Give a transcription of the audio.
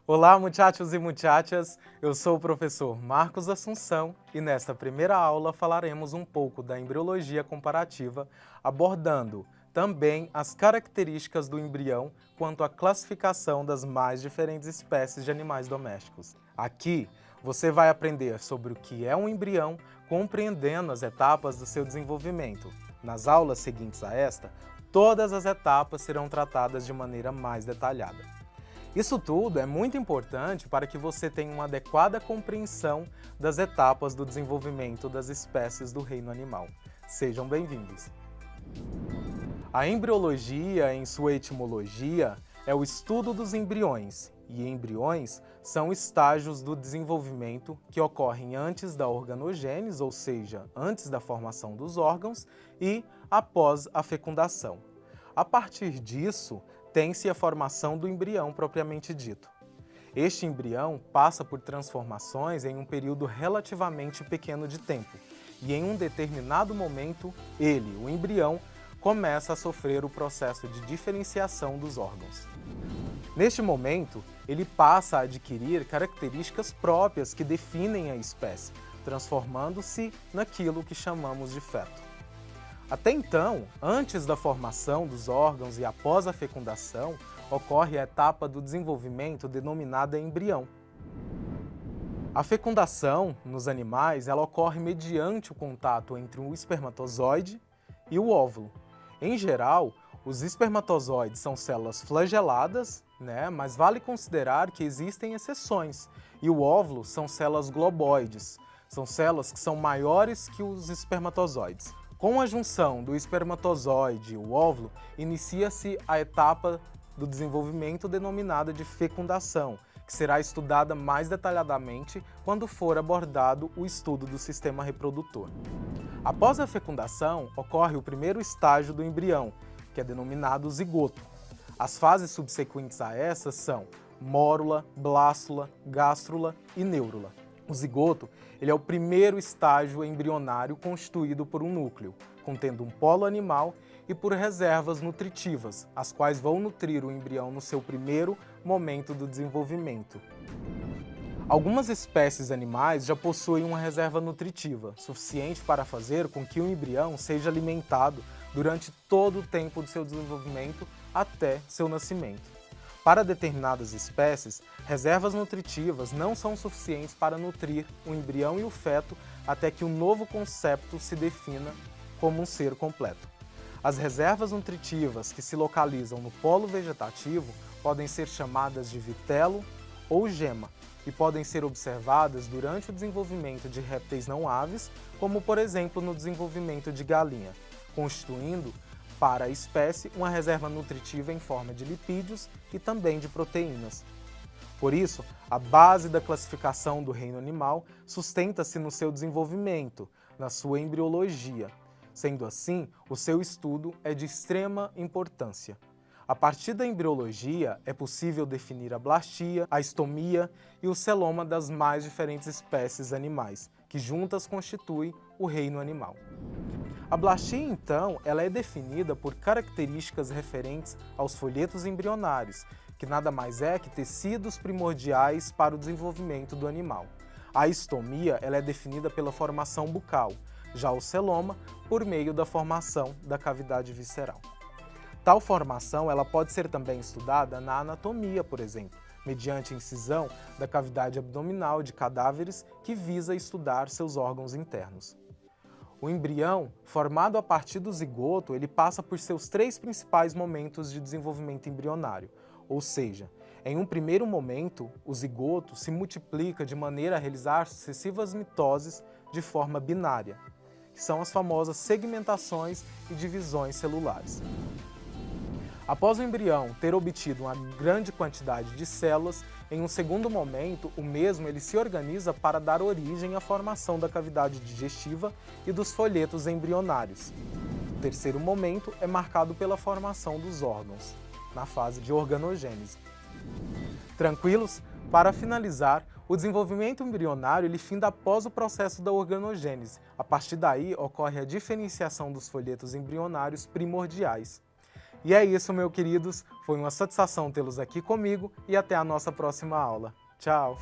Olá, muchachos e muchachas! Eu sou o professor Marcos Assunção e nesta primeira aula falaremos um pouco da embriologia comparativa, abordando também as características do embrião quanto à classificação das mais diferentes espécies de animais domésticos. Aqui você vai aprender sobre o que é um embrião, compreendendo as etapas do seu desenvolvimento. Nas aulas seguintes a esta, todas as etapas serão tratadas de maneira mais detalhada. Isso tudo é muito importante para que você tenha uma adequada compreensão das etapas do desenvolvimento das espécies do reino animal. Sejam bem-vindos! A embriologia, em sua etimologia, é o estudo dos embriões, e embriões são estágios do desenvolvimento que ocorrem antes da organogênese, ou seja, antes da formação dos órgãos, e após a fecundação. A partir disso, tem-se a formação do embrião propriamente dito. Este embrião passa por transformações em um período relativamente pequeno de tempo, e em um determinado momento, ele, o embrião, começa a sofrer o processo de diferenciação dos órgãos. Neste momento, ele passa a adquirir características próprias que definem a espécie, transformando-se naquilo que chamamos de feto. Até então, antes da formação dos órgãos e após a fecundação, ocorre a etapa do desenvolvimento denominada embrião. A fecundação, nos animais, ela ocorre mediante o contato entre o espermatozoide e o óvulo. Em geral, os espermatozoides são células flageladas, mas vale considerar que existem exceções, e o óvulo são células globoides, são células que são maiores que os espermatozoides. Com a junção do espermatozoide e o óvulo, inicia-se a etapa do desenvolvimento denominada de fecundação, que será estudada mais detalhadamente quando for abordado o estudo do sistema reprodutor. Após a fecundação, ocorre o primeiro estágio do embrião, que é denominado zigoto. As fases subsequentes a essas são mórula, blástula, gástrula e neurula. O zigoto ele é o primeiro estágio embrionário constituído por um núcleo, contendo um polo animal e por reservas nutritivas, as quais vão nutrir o embrião no seu primeiro momento do desenvolvimento. Algumas espécies animais já possuem uma reserva nutritiva, suficiente para fazer com que o embrião seja alimentado durante todo o tempo do seu desenvolvimento até seu nascimento. Para determinadas espécies, reservas nutritivas não são suficientes para nutrir o embrião e o feto até que o novo concepto se defina como um ser completo. As reservas nutritivas que se localizam no polo vegetativo podem ser chamadas de vitelo ou gema e podem ser observadas durante o desenvolvimento de répteis não aves, como por exemplo no desenvolvimento de galinha, constituindo para a espécie uma reserva nutritiva em forma de lipídios e também de proteínas. Por isso, a base da classificação do reino animal sustenta-se no seu desenvolvimento, na sua embriologia. Sendo assim, o seu estudo é de extrema importância. A partir da embriologia, é possível definir a blastia, a estomia e o celoma das mais diferentes espécies animais, que juntas constituem o reino animal. A blastia, então, ela é definida por características referentes aos folhetos embrionários, que nada mais é que tecidos primordiais para o desenvolvimento do animal. A estomia ela é definida pela formação bucal, já o celoma por meio da formação da cavidade visceral. Tal formação ela pode ser também estudada na anatomia, por exemplo, mediante incisão da cavidade abdominal de cadáveres que visa estudar seus órgãos internos. O embrião, formado a partir do zigoto, ele passa por seus três principais momentos de desenvolvimento embrionário, ou seja, em um primeiro momento, o zigoto se multiplica de maneira a realizar sucessivas mitoses de forma binária, que são as famosas segmentações e divisões celulares. Após o embrião ter obtido uma grande quantidade de células, em um segundo momento, o mesmo ele se organiza para dar origem à formação da cavidade digestiva e dos folhetos embrionários. O terceiro momento é marcado pela formação dos órgãos, na fase de organogênese. Tranquilos? Para finalizar, o desenvolvimento embrionário ele finda após o processo da organogênese. A partir daí, ocorre a diferenciação dos folhetos embrionários primordiais. E é isso, meus queridos. Foi uma satisfação tê-los aqui comigo e até a nossa próxima aula. Tchau!